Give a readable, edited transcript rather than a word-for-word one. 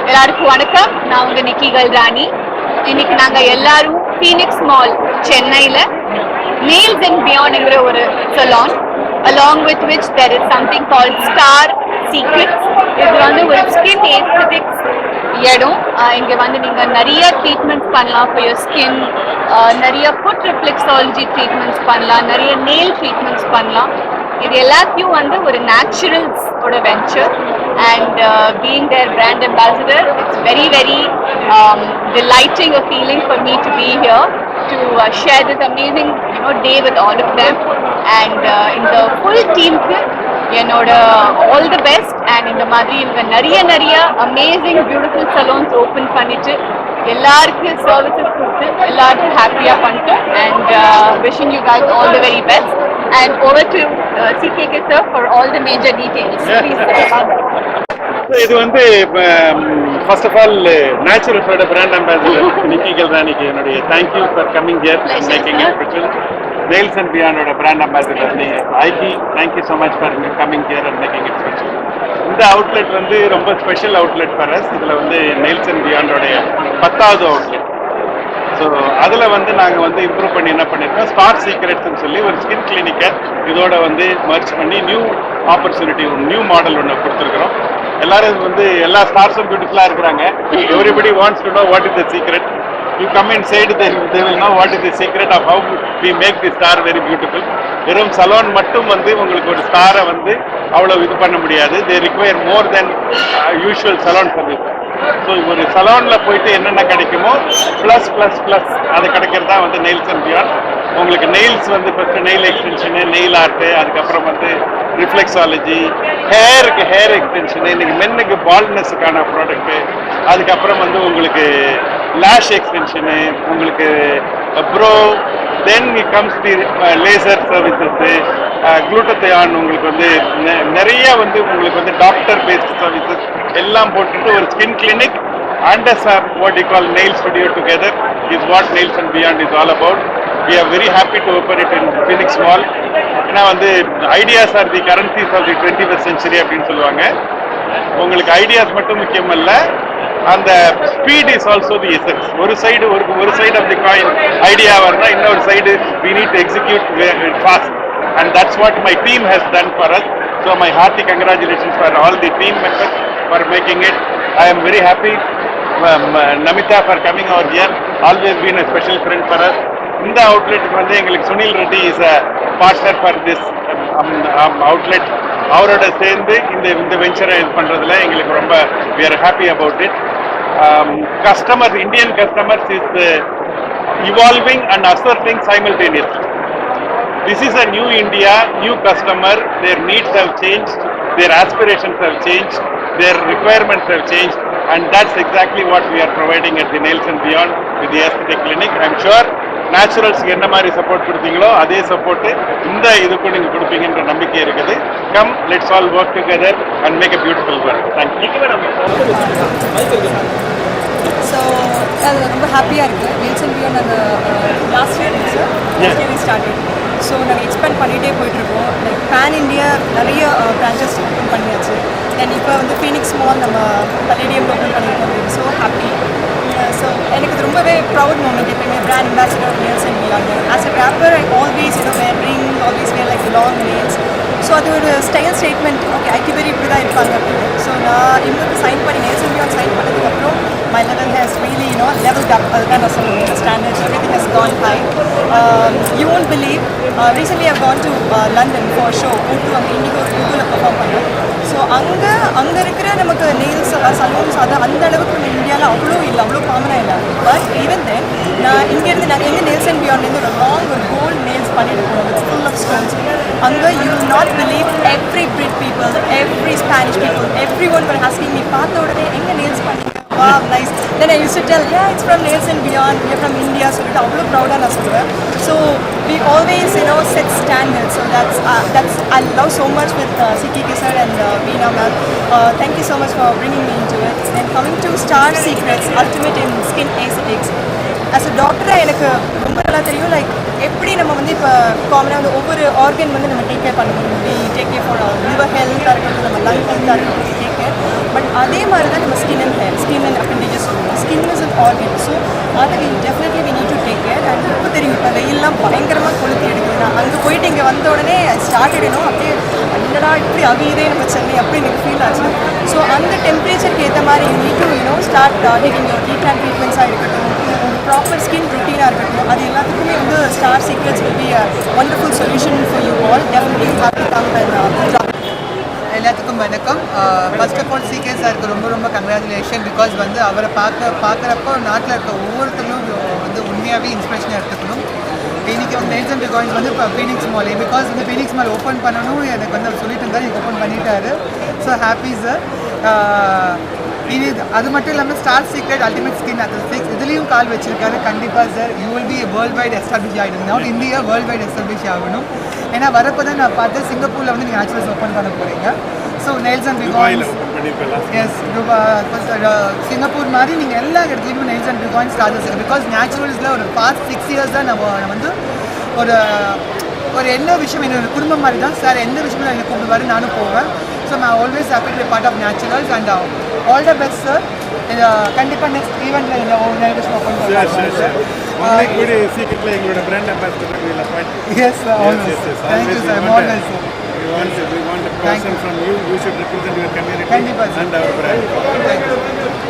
எல்லாருக்கும் வணக்கம். நான் உங்க நிக்கி கல்ராணி. இன்னைக்கு நாங்க எல்லாரும் ஃபீனிக்ஸ் மால் சென்னையில Nails and Beyond என்கிற ஒரு salon, along with which there is something called Star Secrets. இது வந்து ஒரு skin aesthetics இடம். இங்க வந்து நீங்க நிறைய ட்ரீட்மெண்ட்ஸ் பண்ணலாம் for your skin, நிறைய foot reflexology ட்ரீட்மெண்ட்ஸ் பண்ணலாம், நிறைய nail ட்ரீட்மெண்ட்ஸ் பண்ணலாம். இது எல்லாத்தையும் வந்து ஒரு நேச்சுரல்ஸ் ஓட venture and being their brand ambassador, it's very delighting a feeling for me to be here to share this amazing day with all of them and in the full team என்னோட all the best and இந்த மாதிரி இவங்க நிறைய amazing beautiful salons open பண்ணிட்டு எல்லாருக்கும் services கொடுத்து எல்லாருக்கும் ஹாப்பியா பண்ணிட்டோம் and wishing you guys all the very best and over to CKK sir for all the major details. Please sir. இது வந்து ஃபர்ஸ்ட் ஆஃப் ஆல் நேச்சுரல்ஸோட பிராண்ட் அம்பாசிடர் நிக்கி கல்ராணிக்கு என்னுடைய thank you for coming here and making it special. Nails and பியாண்டோட brand ambassador ஐகி, thank you so much for coming here and making it special. இந்த outlet வந்து ரொம்ப ஸ்பெஷல் அவுட்லெட் ஃபார் அஸ். இதில் வந்து நெயில்ஸ் அண்ட் பியாண்டோடைய 10வது அவுட்லெட். ஸோ அதில் வந்து நாங்கள் வந்து இம்ப்ரூவ் பண்ணி என்ன பண்ணியிருக்கோம், ஸ்டார் சீக்ரெட்ஸ்ன்னு சொல்லி ஒரு ஸ்கின் கிளினிக்கை இதோட வந்து மர்ச் பண்ணி நியூ ஆப்பர்ச்சுனிட்டி, நியூ மாடல் ஒன்று கொடுத்துருக்குறோம். எல்லாரும் வந்து எல்லா ஸ்டார்ஸும் பியூட்டிஃபுல்லாக இருக்கிறாங்க. Everybody wants to know what is the secret. You come and side they will know what is the secret of how we make the star very beautiful. வெறும் salon மட்டும் வந்து உங்களுக்கு ஒரு ஸ்டாரை வந்து அவ்வளோ இது பண்ண முடியாது. தே ரிக்வயர் மோர் தென் யூஷுவல் சலோன் சர்வீஸ். ஸோ ஒரு சலோனில் போயிட்டு என்னென்ன கிடைக்குமோ ப்ளஸ் அது கிடைக்கிறது தான் வந்து நெயில்ஸ் அண்ட் பியாண்ட். உங்களுக்கு நெயில்ஸ் வந்து first nail extension, nail art, அதுக்கப்புறம் வந்து ரிஃப்ளெக்ஸாலஜி, ஹேர் எக்ஸ்டென்ஷனு, இன்னைக்கு மென்னுக்கு பால்ட்னஸுக்கான ப்ராடக்ட்டு, அதுக்கப்புறம் வந்து உங்களுக்கு லேஷ் எக்ஸ்டென்ஷனு, உங்களுக்கு brow, then it comes the laser services, குளூட்டத்தையான், உங்களுக்கு வந்து நிறைய வந்து உங்களுக்கு வந்து டாக்டர் பேஸ்ட் சர்வீசஸ் எல்லாம் போட்டுட்டு ஒரு skin clinic and what you call nail studio together is what Nails and Beyond is all about. We are very happy to open it in Phoenix Mall. ஏன்னா வந்து ideas are the currencies of the 21st century அப்படின்னு சொல்லுவாங்க. உங்களுக்கு ideas மட்டும் முக்கியம் அல்ல, அந்த speed is also the essence. ஒரு side of the coin idea வருதா, இன்னொரு side we need to execute fast and that's what my team has done for us. So my hearty congratulations for all the team members for making it. I am very happy. Namita for coming out here, always been a special friend for us. இந்த அவுட்லெட்டுக்கு வந்து எங்களுக்கு Sunil Reddy is a partner for this outlet. அவரோட சேர்ந்து இந்த வெஞ்சரை இது பண்ணுறதுல எங்களுக்கு ரொம்ப we are happy about it. Customers, Indian customers is evolving and asserting simultaneously. This is a new India, new customer, their needs have changed, their aspirations have changed, their requirements have changed, and that's exactly what we are providing at the Nails and Beyond with the aesthetic clinic. I'm sure நேச்சுரல்ஸ்க்கு என்ன மாதிரி support கொடுத்தீங்களோ அதே support இந்த இதுக்கும் நீங்கள் கொடுப்பீங்கன்ற நம்பிக்கை இருக்குது. Come, let's all work together and make a beautiful world. Thank you. So அது ரொம்ப ஹாப்பியாக இருக்குது. Nails and Beyond அந்த லாஸ்ட் இயர் ஸ்டார்டட். ஸோ நாங்கள் எக்ஸ்பேண்ட் பண்ணிகிட்டே போயிட்டுருக்கோம். லைக் பேன் இண்டியா நிறைய பிரான்ச்சஸ் ஓப்பன் பண்ணியாச்சு. தென் இப்போ வந்து ஃபீனிக்ஸ் மால் நம்ம பல்லேடியம் ஓப்பன் பண்ணியிருக்கோம். So happy. ஸோ எனக்கு இது ரொம்பவே ப்ரௌட் மூமெண்ட். எப்பயுமே brand ambassador Nails and Beyond. As a rapper I always always wear like long nails. So அது ஒரு ஸ்டைல் ஸ்டேட்மெண்ட். ஓகே, ஐக்கிபேரி இப்படி தான் இருப்பாங்க அப்படின்னு. ஸோ நான் இவங்களுக்கு சைன் பண்ணி Nails and Beyond சைன் பண்ணதுக்கப்புறம் my level has really leveled up. அதுதான் நான் சொல்லுவேன். The standards, everything has gone high. You won't believe, recently I've gone to London for a show. அங்கே இண்டிகோவில் பெர்ஃபார்ம் பண்ணேன். ஸோ அங்கே இருக்கிற நமக்கு நெயில்ஸ் சலூன்ஸ் அது அந்த அளவுக்கு நம்ம இந்தியாவில் அவ்வளோ காமனாக இல்லை. பட் ஈவன் தென் நான் இங்கேருந்து நாங்கள் எங்கள் Nails and Beyondலேருந்து ஒரு லாங் ஒரு கோல்ட் நெயில்ஸ் பண்ணிட்டு போனோம். It's full of stones. அங்கே you will not believe every Brit people, every Spanish people, every one were asking me, பார்த்த உடனே எங்கே நெயில்ஸ் பண்ணீங்க, wow, nice. Then I used to tell, yeah, it's from Nails and Beyond, we're from India, சொல்லிட்டு அவ்வளோ ப்ரௌடாக நான் சொல்லுவேன். So we always set standards. So that's I love so much with CKK sir and Veena ma'am. Thank you so much for bringing me into it. Then coming to Star Secrets, ultimate in skin aesthetics. As a doctor எனக்கு ரொம்ப நல்லா தெரியும், like எப்படி நம்ம வந்து இப்போ காமனாக வந்து ஒவ்வொரு ஆர்கன் வந்து நம்ம டேக் கேர் பண்ண முடியும். டேக் கேர் ஃபார் லிவர் ஹெல்த்தாக இருக்கட்டும், நம்ம லங் ஹெல்த்தாக இருக்கட்டும் டேக் கேர். பட் அதே மாதிரி தான் நம்ம ஸ்கின் அண்ட் ஹேர், ஸ்கின் அது definitely we need to take care. And இப்போ தெரியும் இப்போ வெயில்லாம் பயங்கரமாக கொளுத்தி எடுக்குது. அங்கே போயிட்டு இங்கே வந்த உடனே ஸ்டார்ட் ஆகிடணும் அப்படியே அங்கடா இப்படி அவியுதே நம்ம சென்னை அப்படி எனக்கு ஃபீல் ஆச்சு. ஸோ அந்த டெம்பரேச்சருக்கு ஏற்ற மாதிரி you need to start taking your heat and ட்ரீட்மெண்ட்ஸாக இருக்கட்டும், ஒரு ப்ராப்பர் ஸ்கின் ருட்டீனாக இருக்கட்டும், அது எல்லாத்துக்குமே வந்து Star Secrets will be a wonderful solution for you all. Definitely have to come and எல்லாத்துக்கும் வணக்கம். ஃபர்ஸ்ட் ஆஃப் ஆல் சிகே சாருக்கு ரொம்ப ரொம்ப கங்க்ராச்சுலேஷன். பிகாஸ் வந்து அவரை பார்க்குறப்போ நாட்டில் இருக்க ஒவ்வொருத்தரும் வந்து உண்மையாகவே இன்ஸ்பிரேஷனாக எடுத்துக்கணும். இன்றைக்கி வந்து நெல்ஸ் அண்ட் பிகாயின்ஸ் வந்து இப்போ ஃபீனிக்ஸ் மால், பிகாஸ் வந்து ஃபீனிக்ஸ் மால் ஓப்பன் பண்ணணும் எனக்கு வந்து அவர் சொல்லிட்டு இருந்தார், எனக்கு ஓப்பன் பண்ணிட்டாரு. So happy sir. இது அது மட்டும் இல்லாமல் ஸ்டார் சீக்ரெட் அல்டிமேட் ஸ்கின் அது இதுலேயும் கால் வச்சிருக்காரு. கண்டிப்பாக sir you will be world wide establish ஆகிடும். Not India world wide establish ஆகணும். ஏன்னா வரப்போ தான் நான் பார்த்தேன் சிங்கப்பூரில் வந்து நீங்கள் நேச்சுரல்ஸ் ஓப்பன் பண்ண போகிறீங்க. ஸோ நெயில்ஸ் அண்ட் பிகாயின்ஸ் எஸ் சிங்கப்பூர் மாதிரி நீங்கள் எல்லா இடத்துலையுமே நெயில்ஸ் அண்ட் பிகாயின்ஸ் ஸ்டார்டர்ஸ் இருக்குது. பிகாஸ் நேச்சுரல்ஸில் ஒரு பாஸ்ட் 6 years தான் நான் வந்து ஒரு என்ன விஷயம் என்னோட குடும்பம் மாதிரி தான் சார். எந்த விஷயமும் எனக்கு கூப்பிடுவாரு, நானும் போவேன். ஸோ நான் always happy to be part of Naturals and all the best sir. கண்டிப்பாக நெக்ஸ்ட் ஈவெண்ட்டில் இந்த விஷயம் ஓப்பன் பண்ணுறேன். சீக்கிரத்தில் எங்களோட brand ambassador. Yes sir, thank you sir. Model sir. We want a person from you. You should represent your community Kandipa, sir. and our brand. Thank you.